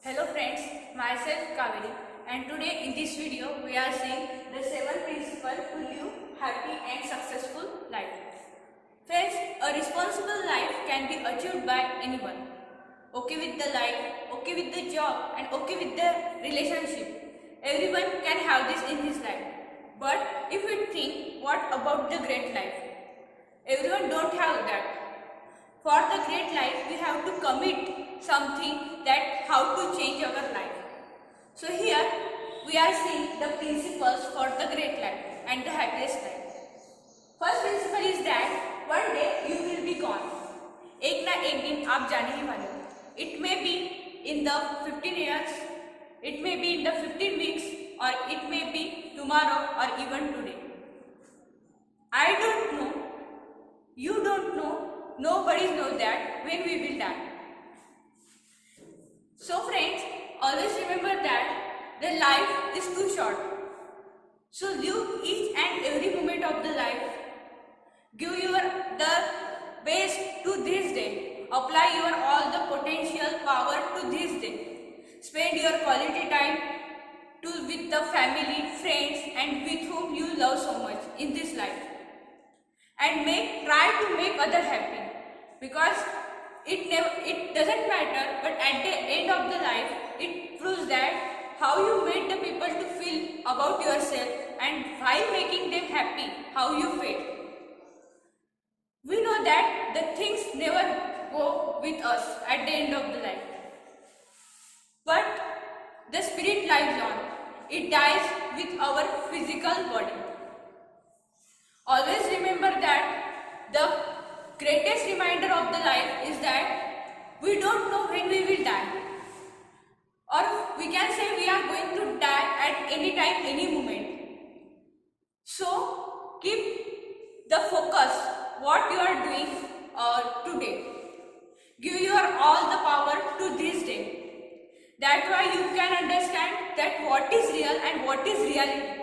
Hello friends, myself Kaveri, and today in this video we are seeing the 7 principles to live happy and successful life. Friends, a responsible life can be achieved by anyone. Okay with the life, okay with the job, and okay with the relationship. Everyone can have this in his life. But if we think, what about the great life? Everyone don't have that. For the great life, we have to commit something that how to change our life. So here we are seeing the principles for the great life and the happiest life. First principle is that one day you will be gone. एक ना एक दिन आप जाने ही वाले हो. It may be in the 15 years, it may be in the 15 weeks, or it may be tomorrow or even today. I don't know, you don't know, nobody knows that when we will die. So friends, always remember that the life is too short. So live each and every moment of the life. Give your the best to this day. Apply your all the potential power to this day. Spend your quality time with the family, friends, and with whom you love so much in this life. And try to make others happy, because it doesn't matter, but at the end of the life it proves that how you made the people to feel about yourself, and while making them happy, how you feel. We know that the things never go with us at the end of the life, but the spirit lives on. It dies with our physical body. Always remember that the greatest reminder of the life is that we don't know when we will die. Or we can say we are going to die at any time, any moment. So keep the focus what you are doing today. Give your all the power to this day. That's why you can understand that what is real and what is reality.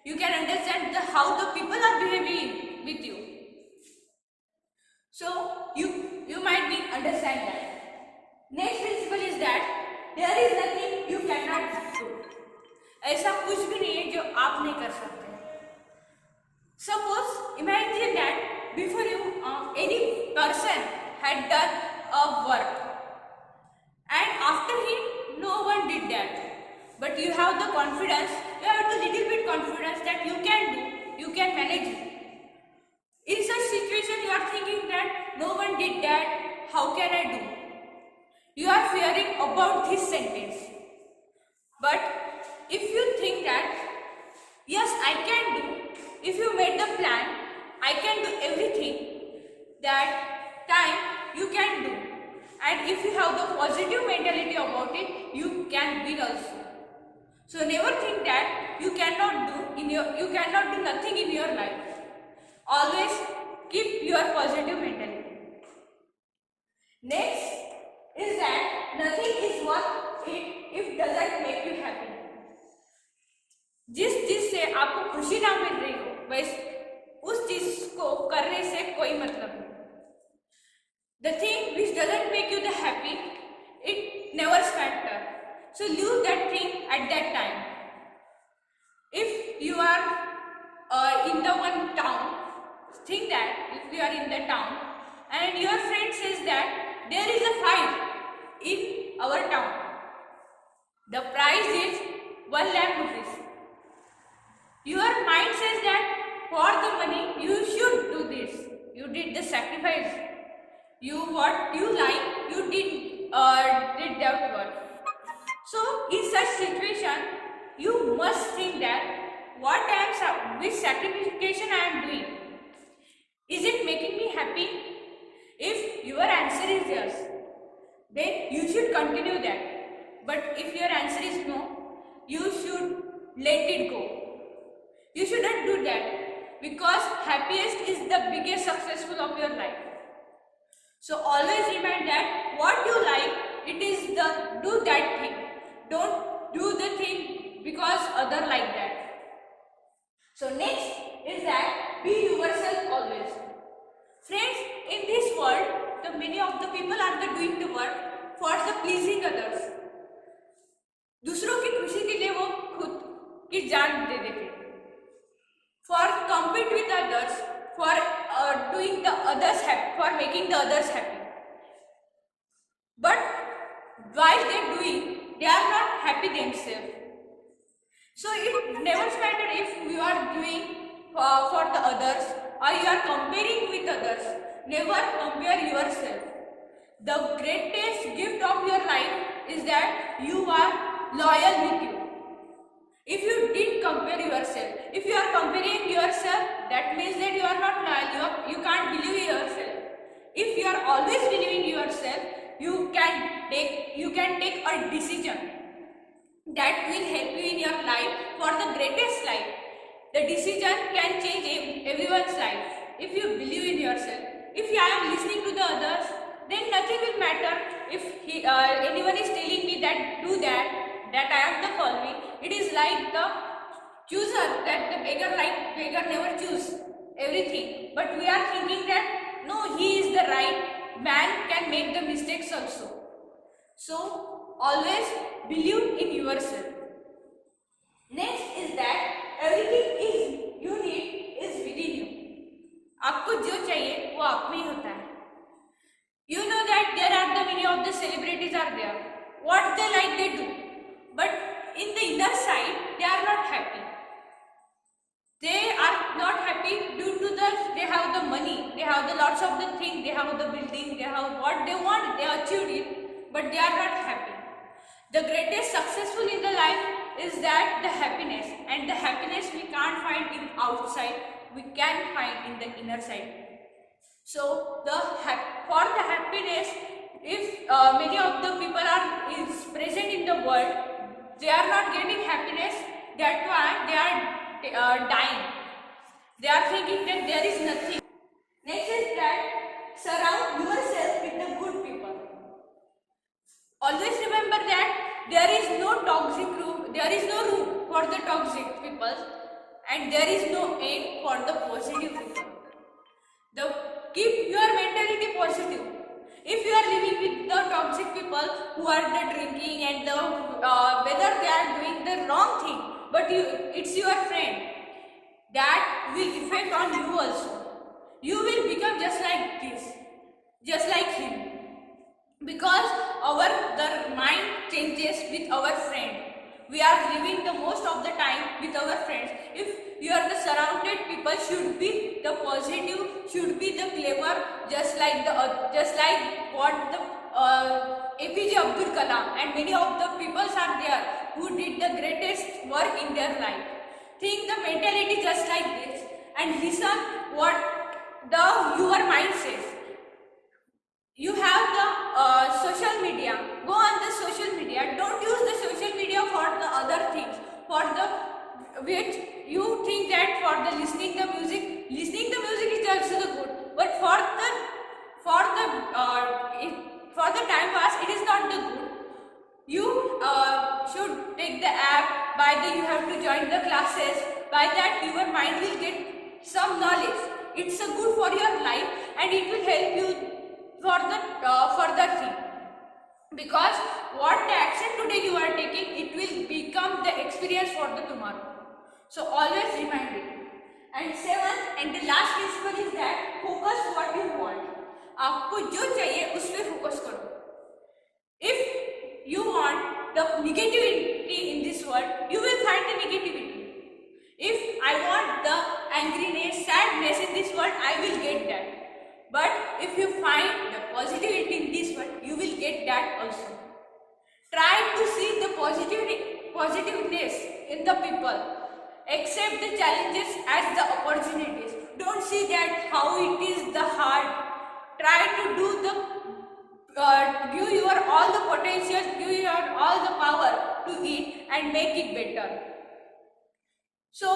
You can understand how the people are behaving with you. So you might be understand that. Next principle is that there is nothing you cannot do. ऐसा कुछ भी नहीं है जो आप नहीं कर सकते. Suppose imagine that before you any person had done a work, and after him no one did that. But you have the confidence, you have the little bit confidence that you can do, you can manage it. In such situation you are thinking that no one did that, how can I do? You are fearing about this sentence. But if you think that, yes, I can do, if you made the plan, I can do everything, that time you can do. And if you have the positive mentality about it, you can win also. So never think that you cannot do nothing in your life. Always keep your positive mentality. Next is that nothing is worth it if doesn't make you happy. जिस चीज से आपको खुशी ना मिल रही हो, वैसे उस चीज को करने से कोई मतलब नहीं. The thing which doesn't make you the happy, it never matters. So leave that thing at that time. If you are in the one town, think that if you are in the town and your friend says that there is a fight in our town, the price is 1 lakh rupees. Your mind says that for the money you should do this. You did the sacrifice. What you like, you did that work. So in such situation, you must think that which sacrifice I am doing, is it making me happy? If your answer is yes, then you should continue that. But if your answer is no, you should let it go. You shouldn't do that, because happiest is the biggest successful of your life. So always remind that what you like, it is do that thing. Don't do the thing because other like that. So next is that be yourself always. Friends, in this world, the many of the people are doing the work for the pleasing others. की जान दे देते, for compete with others, for doing the others happy, for making the others happy. But while they're doing, they are not happy themselves. So it never matter if you are doing for the others or you are comparing with others. Never compare yourself. The greatest gift of your life is that you are loyal with you. If you didn't compare yourself, if you are comparing yourself, that means that you are not loyal, you can't believe in yourself. If you are always believing in yourself, you can take a decision that will help you in your life for the greatest life. The decision can change everyone's life. If you believe in yourself, if I am listening to the others, then nothing will matter. If anyone is telling me that do that I am the following, it is like the chooser, that the beggar never choose everything. But we are thinking that no, he is the right man, can make the mistakes also. So always believe in yourself. Next is that everything is you need is within you. आपको जो चाहिए वो आप में ही होता है. You know that there are the many of the celebrities are there. What they like they do, but in the inner side they are not happy. They are not happy due to they have the money, they have the lots of the things, they have the building, they have what they want, they achieved it, but they are not happy. The greatest successful in the life is that the happiness, and the happiness we can't find in outside, we can find in the inner side. So for the happiness, if many of the people is present in the world, they are not getting happiness, that's why they are dying. They are thinking that there is nothing. Next is that surround yourself with the good people. Always remember that there is no toxic room, there is no room for the toxic people, and there is no end for the positive people. Keep your mentality positive. If you are living with the toxic people who are the drinking and whether they are doing the wrong thing, but it's your friend, that will affect on you also. You will become just like this, just like him, because the mind changes with our friend. We are living the most of the time with our friends. If you are the surrounded people should be the positive, should be the clever, just like what the APJ Abdul Kalam and many of the people are there who did the greatest work in their life. Think the mentality just like this and listen what your mind says. You have the social media, go on the social media, don't use the social media for the other things, for the which you think that for the listening the music is also the good, but for the time pass it is not the good. You should take the app, by that you have to join the classes, by that your mind will get some knowledge. It's a good for your life and it will help you for the further thing, because what the action today you are taking, it will become the experience for the tomorrow. So always remind it. And seventh and the last principle is that focus what you want. आपको जो चाहिए उस पे focus करो. If you want the negativity in this world, you will find the negativity. If I want the angriness, sadness in this world, I will get that. But if you find the positivity in this world, you will get that also. Try to see the positiveness in the people. Accept the challenges as the opportunities. Don't see that how it is the hard. Try to do give your all the potential, give your all the power to it and make it better. So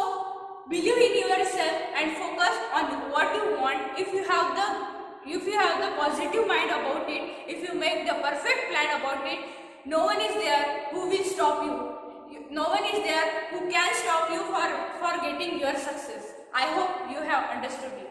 believe in yourself and focus on what you want. If you have the positive mind about it, if you make the perfect plan about it, no one is there who will stop you. No one is there who can stop you for getting your success. I hope you have understood it.